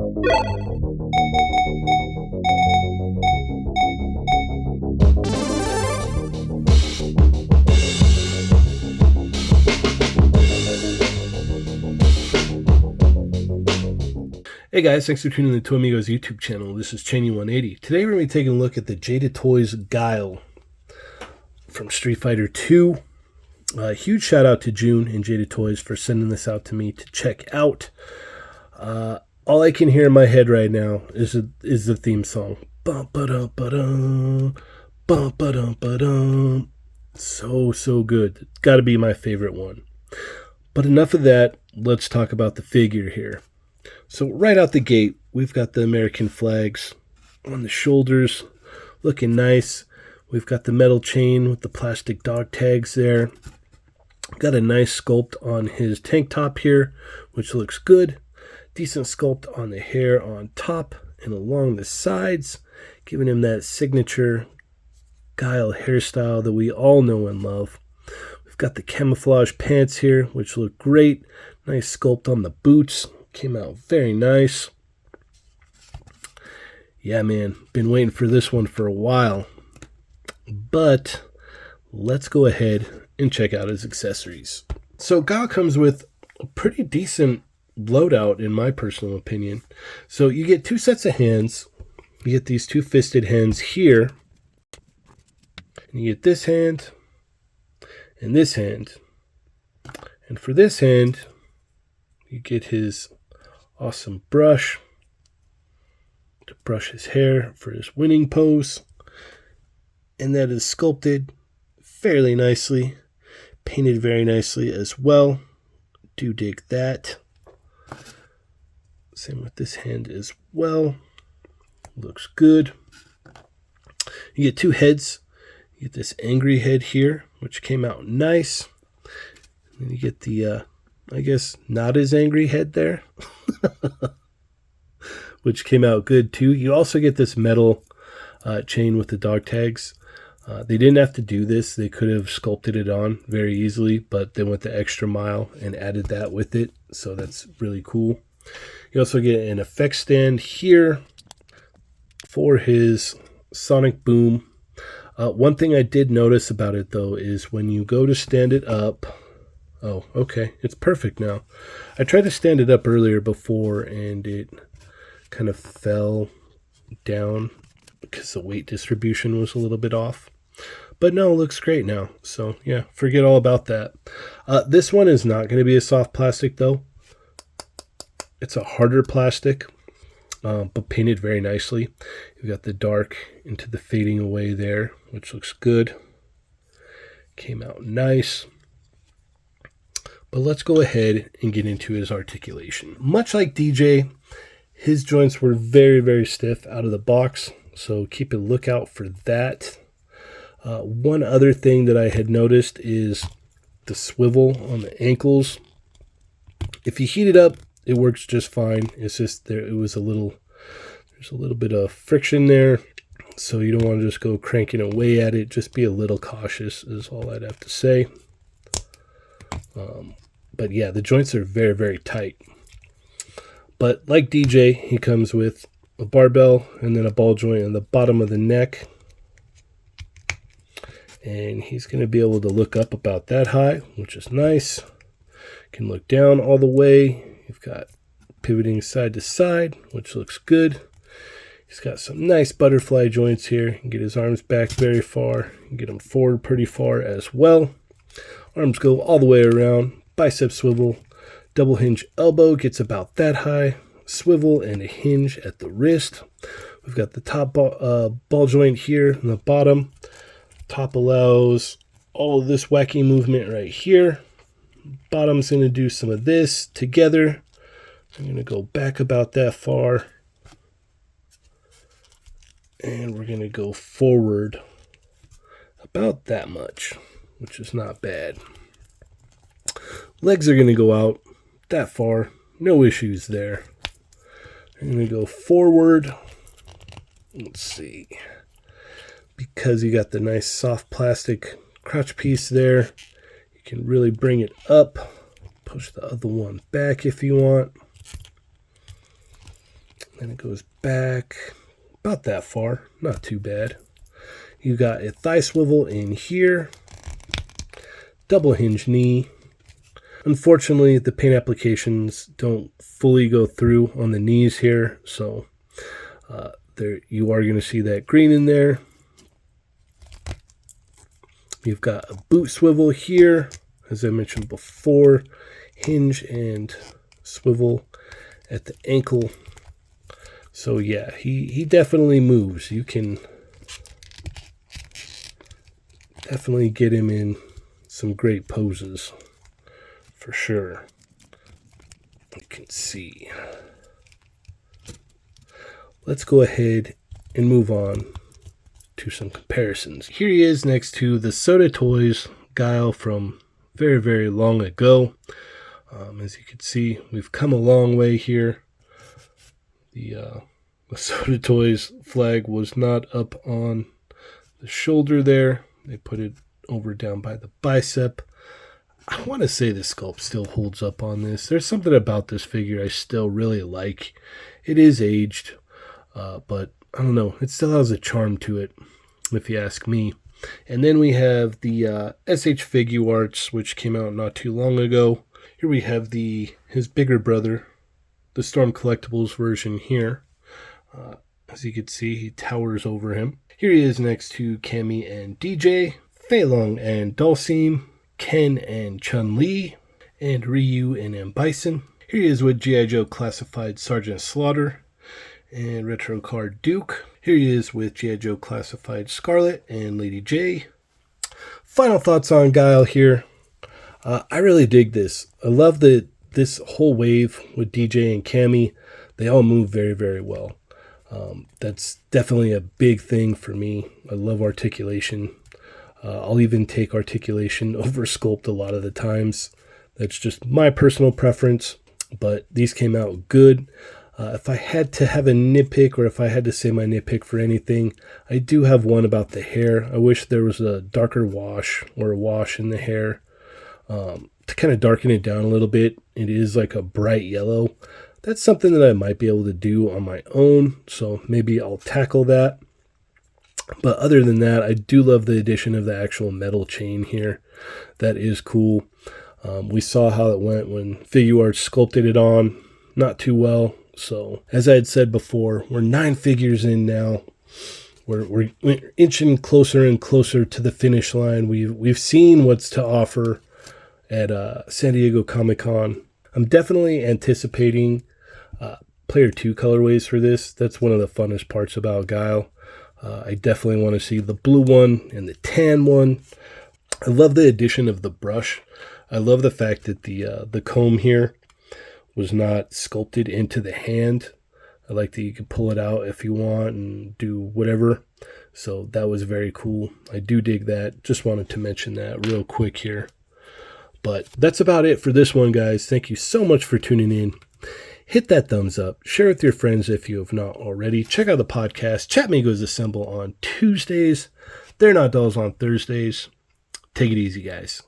Hey guys, thanks for tuning in to Amigos YouTube channel. This is Cheney180. Today we're going to be taking a look at the Jada Toys Guile from Street Fighter 2. Huge shout out to June and Jada Toys for sending this out to me to check out. All I can hear in my head right now is the theme song. Bum-ba-dum-ba-dum, bum-ba-dum-ba-dum. So good. It's got to be my favorite one. But enough of that. Let's talk about the figure here. So right out the gate, we've got the American flags on the shoulders, looking nice. We've got the metal chain with the plastic dog tags there. Got a nice sculpt on his tank top here, which looks good. Decent sculpt on the hair on top and along the sides, giving him that signature Guile hairstyle that we all know and love. We've got the camouflage pants here, which look great. Nice sculpt on the boots. Came out very nice. Yeah, man, been waiting for this one for a while. But let's go ahead and check out his accessories. So Guile comes with a pretty decent loadout in my personal opinion. So you get two sets of hands. You get these two fisted hands here. And you get this hand and this hand. And for this hand, you get his awesome brush to brush his hair for his winning pose. And that is sculpted fairly nicely, painted very nicely as well. Do dig that. Same with this hand as well. Looks good. You get two heads. You get this angry head here, which came out nice. And you get the I guess not as angry head there, which came out good too. You also get this metal chain with the dog tags. They didn't have to do this. They could have sculpted it on very easily, but they went the extra mile and added that with it. So that's really cool. You also get an effect stand here for his sonic boom. One thing I did notice about it though is when you go to stand it up, oh, okay. It's perfect now. I tried to stand it up earlier before and it kind of fell down because the weight distribution was a little bit off. But no, it looks great now. So yeah, forget all about that. This one is not going to be a soft plastic though. It's a harder plastic, but painted very nicely. You've got the dark into the fading away there, which looks good. Came out nice. But let's go ahead and get into his articulation. Much like DJ, his joints were very stiff out of the box, so keep a lookout for that. One other thing that I had noticed is the swivel on the ankles. If you heat it up, it works just fine. It's just there's a little bit of friction there, so you don't want to just go cranking away at it. Just be a little cautious is all I'd have to say. But yeah, the joints are very tight. But like DJ, he comes with a barbell and then a ball joint on the bottom of the neck. And he's going to be able to look up about that high, which is nice. Can look down all the way. You've got pivoting side to side, which looks good. He's got some nice butterfly joints here. You can get his arms back very far. You can get them forward pretty far as well. Arms go all the way around. Bicep swivel. Double hinge elbow gets about that high. Swivel and a hinge at the wrist. We've got the top ball joint here in the bottom. Top allows all of this wacky movement right here. Bottom's going to do some of this together. I'm going to go back about that far. And we're going to go forward about that much, which is not bad. Legs are going to go out that far. No issues there. I'm going to go forward. Let's see. Because you got the nice soft plastic crotch piece there, you can really bring it up. Push the other one back if you want. And it goes back about that far. Not too bad. You got a thigh swivel in here. Double hinge knee. Unfortunately, the paint applications don't fully go through on the knees here, so there you are going to see that green in there. You've got a boot swivel here, as I mentioned before, hinge and swivel at the ankle. So yeah, he definitely moves. You can definitely get him in some great poses. For sure. You can see. Let's go ahead and move on to some comparisons. Here he is next to the Soda Toys Guile from very, very long ago. As you can see, we've come a long way here. The Soda Toys flag was not up on the shoulder there. They put it over down by the bicep. I want to say the sculpt still holds up on this. There's something about this figure I still really like. It is aged, but I don't know. It still has a charm to it, if you ask me. And then we have the SH Figuarts, which came out not too long ago. Here we have his bigger brother, the Storm Collectibles version here. As you can see, he towers over him. Here he is next to Cammy and DJ, Fei Long and Dhalsim, Ken and Chun-Li, and Ryu and M. Bison. Here he is with G.I. Joe Classified Sergeant Slaughter and Retro Card Duke. Here he is with G.I. Joe Classified Scarlet and Lady J. Final thoughts on Guile here. I really dig this. I love this whole wave with DJ and Cammy. They all move very, very well. That's definitely a big thing for me. I love articulation. I'll even take articulation over sculpt a lot of the times. That's just my personal preference, but these came out good. If I had to have a nitpick, or if I had to say my nitpick for anything, I do have one about the hair. I wish there was a darker wash or a wash in the hair to kind of darken it down a little bit. It is like a bright yellow. That's something that I might be able to do on my own, so maybe I'll tackle that. But other than that, I do love the addition of the actual metal chain here. That is cool. We saw how it went when Figuarts sculpted it on. Not too well. So, as I had said before, we're 9 figures in now. We're inching closer and closer to the finish line. We've seen what's to offer at San Diego Comic-Con. I'm definitely anticipating Player 2 colorways for this. That's one of the funnest parts about Guile. I definitely want to see the blue one and the tan one. I love the addition of the brush. I love the fact that the comb here was not sculpted into the hand. I like that you can pull it out if you want and do whatever. So that was very cool. I do dig that. Just wanted to mention that real quick here. But that's about it for this one, guys. Thank you so much for tuning in. Hit that thumbs up. Share with your friends if you have not already. Check out the podcast. Chat Migos Assemble on Tuesdays. They're Not Dolls on Thursdays. Take it easy, guys.